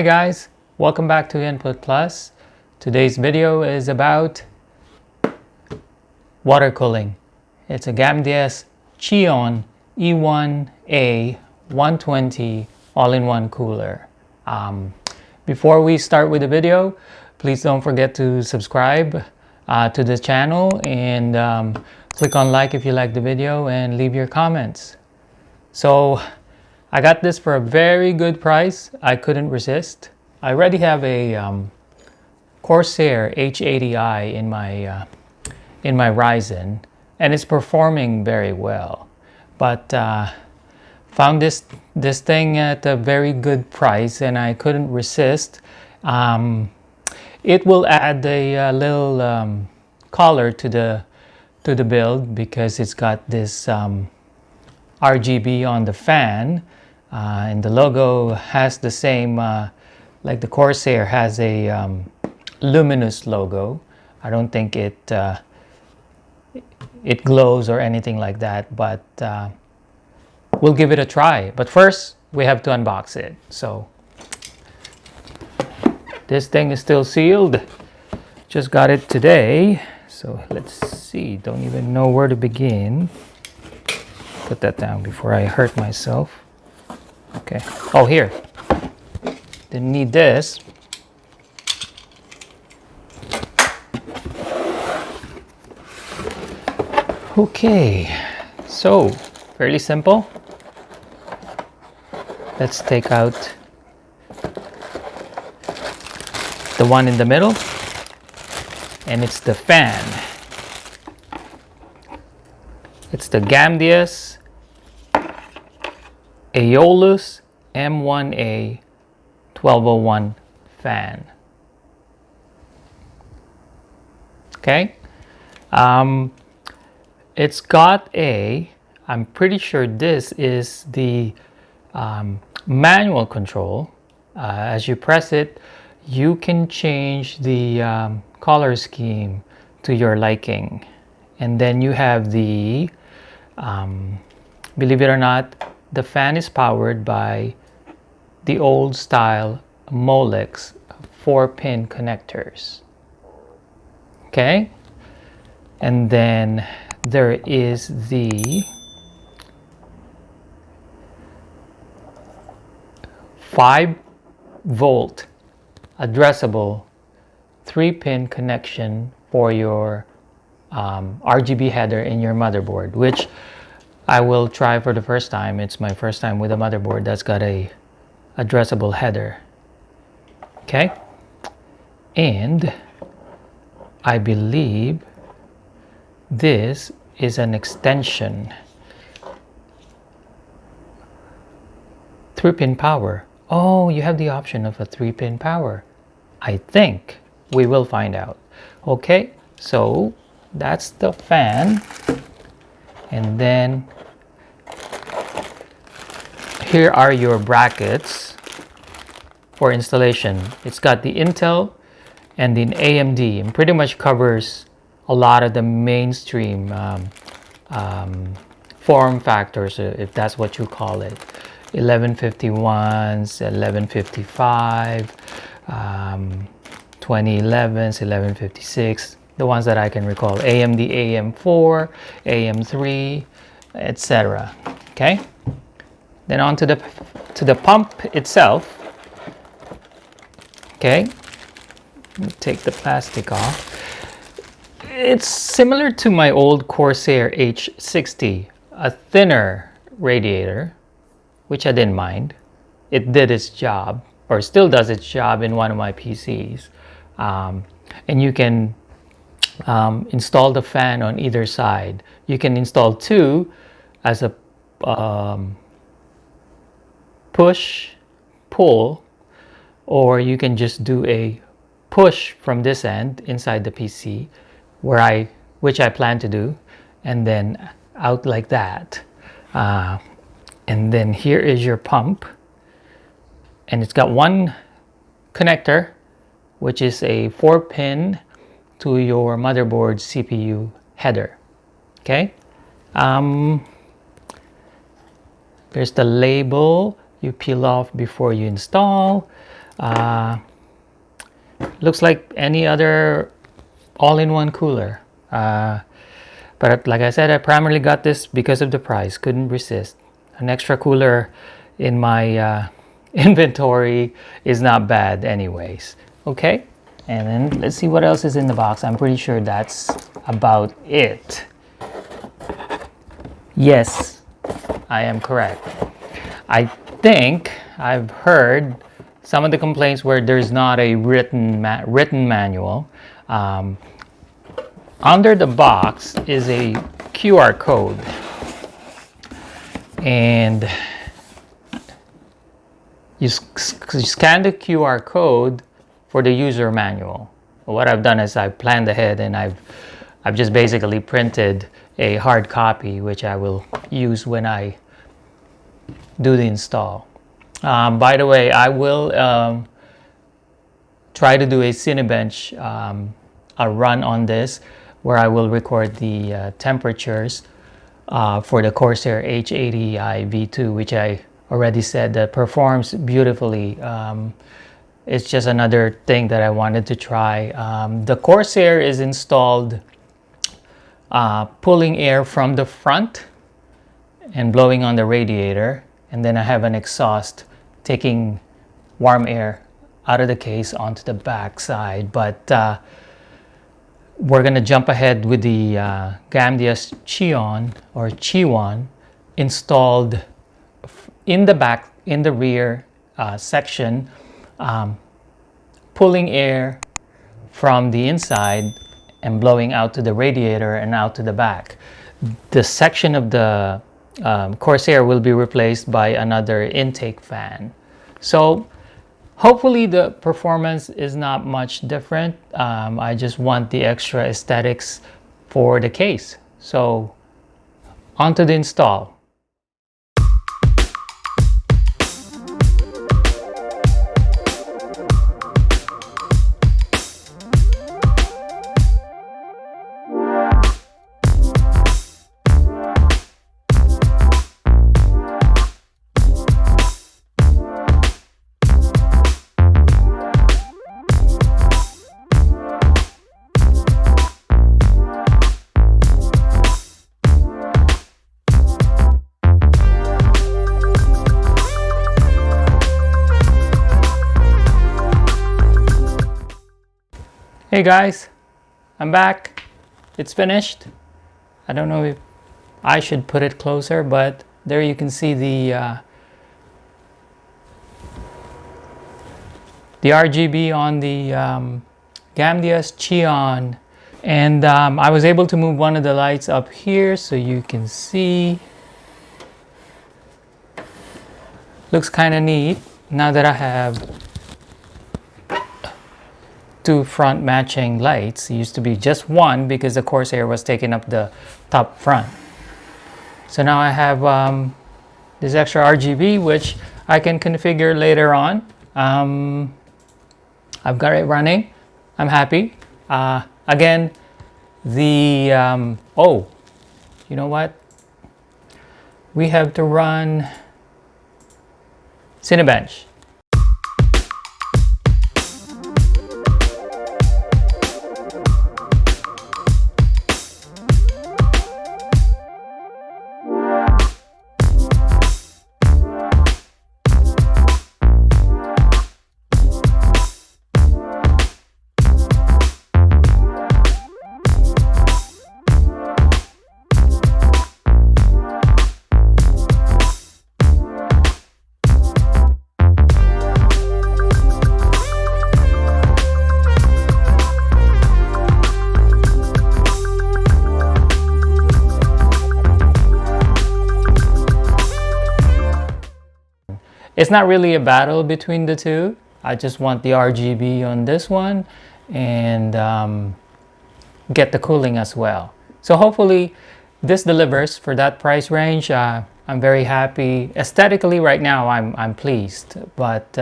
Hi guys, welcome back to Input Plus. Today's video is about water cooling. It's a Gamdias Chione E1A-120 all-in-one cooler. Before we start with the video, please don't forget to subscribe to this channel and click on like if you like the video and leave your comments. So I got this for a very good price. I couldn't resist. I already have a Corsair H80i in my Ryzen, and it's performing very well. But found this thing at a very good price, and I couldn't resist. It will add a little color to the build because it's got this RGB on the fan. And the logo has the same, like the Corsair has a luminous logo. I don't think it glows or anything like that, but we'll give it a try. But first, we have to unbox it. So this thing is still sealed. Just got it today. So let's see. Don't even know where to begin. Put that down before I hurt myself. Okay. Oh, here. Didn't need this. Okay. So, fairly simple. Let's take out the one in the middle. And it's the fan. It's the Gamdias Aeolus M1A-120 fan. Okay. It's got I'm pretty sure this is the manual control. As you press it, you can change the color scheme to your liking. And then you have the, believe it or not, the fan is powered by the old style Molex 4-pin connectors. Okay? And then there is the 5-volt addressable 3-pin connection for your RGB header in your motherboard, which I will try for the first time. It's my first time with a motherboard that's got a addressable header. Okay, and I believe this is an extension. 3-pin power. Oh, you have the option of a 3-pin power. I think we will find out. Okay, so that's the fan. And then here are your brackets for installation. It's got the Intel and the AMD, and pretty much covers a lot of the mainstream form factors, if that's what you call it. 1151s, 1155, 2011s, 1156. The ones that I can recall, AMD AM4, AM3, etc. Okay. Then on to the pump itself. Okay. Let me take the plastic off. It's similar to my old Corsair H60, a thinner radiator, which I didn't mind. It did its job, or still does its job in one of my PCs. And you can install the fan on either side. You can install two as a push pull, or you can just do a push from this end inside the PC, which I plan to do, and then out like that. And then here is your pump, and it's got one connector, which is a 4-pin to your motherboard CPU header. Okay. There's the label you peel off before you install. Looks like any other all-in-one cooler. But like I said, I primarily got this because of the price. Couldn't resist. An extra cooler in my inventory is not bad anyways. Okay, and then let's see what else is in the box. I'm pretty sure that's about it. Yes, I am correct. I think I've heard some of the complaints where there's not a written manual. Under the box is a QR code, and you scan the QR code for the user manual. What I've done is I've planned ahead, and I've just basically printed a hard copy, which I will use when I do the install. By the way, I will try to do a Cinebench a run on this, where I will record the temperatures for the Corsair H80i V2, which I already said that performs beautifully. It's just another thing that I wanted to try. The Corsair is installed pulling air from the front and blowing on the radiator, and then I have an exhaust taking warm air out of the case onto the back side. But we're gonna jump ahead with the Gamdias Chione or Chione installed in the back, in the rear section, pulling air from the inside and blowing out to the radiator and out to the back. The section of the Corsair will be replaced by another intake fan. So hopefully the performance is not much different. I just want the extra aesthetics for the case. So on to the install. Hey guys, I'm back. It's finished. I don't know if I should put it closer, but there you can see the RGB on the Gamdias Chione, and I was able to move one of the lights up here so you can see. Looks kind of neat now that I have two front matching lights. It used to be just one because the Corsair was taking up the top front. So now I have this extra RGB, which I can configure later on. I've got it running. I'm happy. Again, the oh, you know what? We have to run Cinebench. It's not really a battle between the two. I just want the RGB on this one and get the cooling as well. So hopefully this delivers for that price range. I'm very happy. Aesthetically right now I'm pleased, but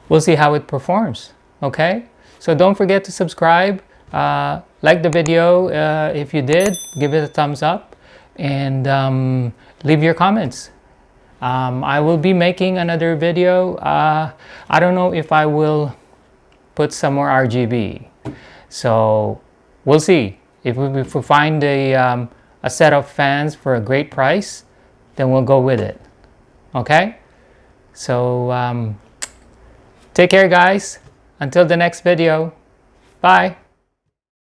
we'll see how it performs. Okay, so don't forget to subscribe, like the video if you did, give it a thumbs up, and leave your comments. I will be making another video. I don't know if I will put some more RGB. So we'll see. If we find a set of fans for a great price, then we'll go with it. Okay? So take care, guys. Until the next video. Bye.